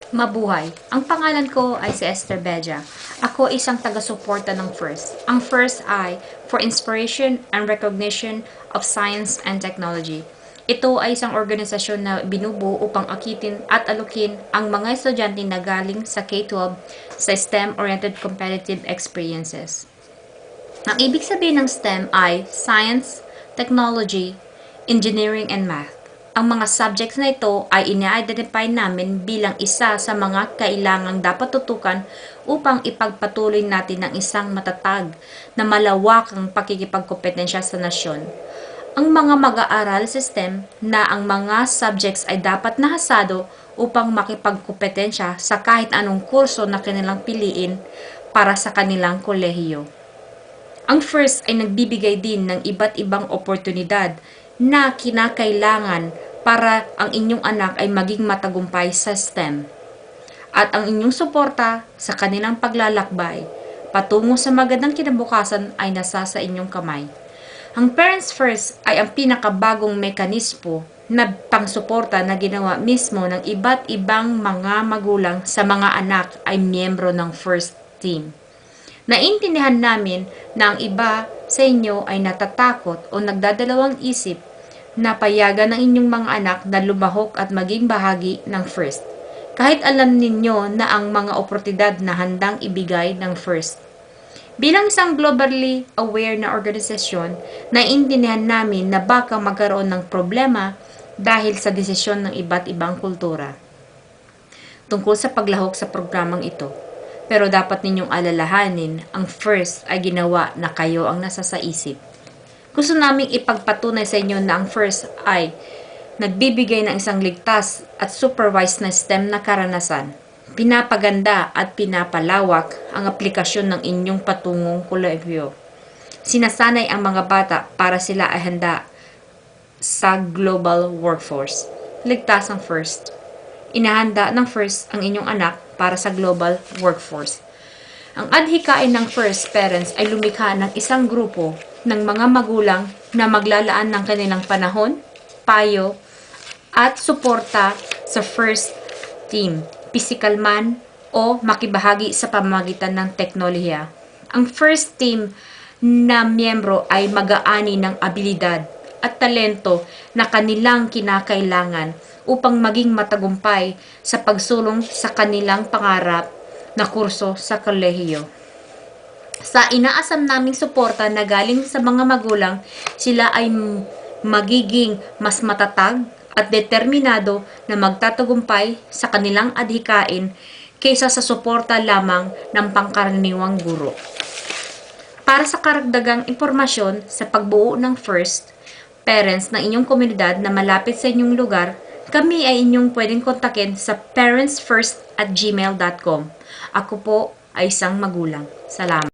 Mabuhay! Ang pangalan ko ay si Esther Beja. Ako isang taga-suporta ng FIRST. Ang FIRST ay For Inspiration and Recognition of Science and Technology. Ito ay isang organisasyon na binubuo upang akitin at alukin ang mga estudyante na galing sa K-12 sa STEM-oriented competitive experiences. Ang ibig sabihin ng STEM ay Science, Technology, Engineering, and Math. Ang mga subjects na ito ay ina-identify namin bilang isa sa mga kailangang dapat tutukan upang ipagpatuloy natin ang isang matatag na malawakang pakikipagkompetensya sa nasyon. Ang mga mag-aaral sa STEM na ang mga subjects ay dapat nahasado upang makipagkompetensya sa kahit anong kurso na kanilang piliin para sa kanilang kolehiyo. Ang FIRST ay nagbibigay din ng iba't ibang oportunidad na kinakailangan para ang inyong anak ay maging matagumpay sa STEM. At ang inyong suporta sa kanilang paglalakbay patungo sa magandang kinabukasan ay nasa sa inyong kamay. Ang Parents First ay ang pinakabagong mekanismo na pangsuporta na ginawa mismo ng iba't ibang mga magulang sa mga anak ay miyembro ng FIRST team. Naintindihan namin na ang iba sa inyo ay natatakot o nagdadalawang isip na payagan ng inyong mga anak na lumahok at maging bahagi ng FIRST. Kahit alam ninyo na ang mga oportunidad na handang ibigay ng FIRST. Bilang isang globally aware na organisasyon, naiintindihan namin na baka magkaroon ng problema dahil sa desisyon ng iba't ibang kultura tungkol sa paglahok sa programang ito. Pero dapat ninyong alalahanin, ang FIRST ay ginawa na kayo ang nasa sa isip. Gusto naming ipagpatunay sa inyo na ang FIRST ay nagbibigay ng isang ligtas at supervised na STEM na karanasan. Pinapaganda at pinapalawak ang aplikasyon ng inyong patungong kolehiyo. Sinasanay ang mga bata para sila ay handa sa global workforce. Ligtas ang FIRST. Inahanda ng FIRST ang inyong anak para sa global workforce. Ang adhikain ng FIRST Parents ay lumikha ng isang grupo ng mga magulang na maglalaan ng kanilang panahon, payo, at suporta sa FIRST team, physical man o makibahagi sa pamamagitan ng teknolohiya. Ang FIRST team na miyembro ay mag-aani ng abilidad at talento na kanilang kinakailangan upang maging matagumpay sa pagsulong sa kanilang pangarap na kurso sa kolehiyo. Sa inaasam naming suporta na galing sa mga magulang, sila ay magiging mas matatag at determinado na magtatagumpay sa kanilang adhikain kaysa sa suporta lamang ng pangkaraniwang guro. Para sa karagdagang impormasyon sa pagbuo ng FIRST Parents ng inyong komunidad na malapit sa inyong lugar, kami ay inyong pwedeng kontakin sa parentsfirst@gmail.com. Ako po ay isang magulang. Salamat.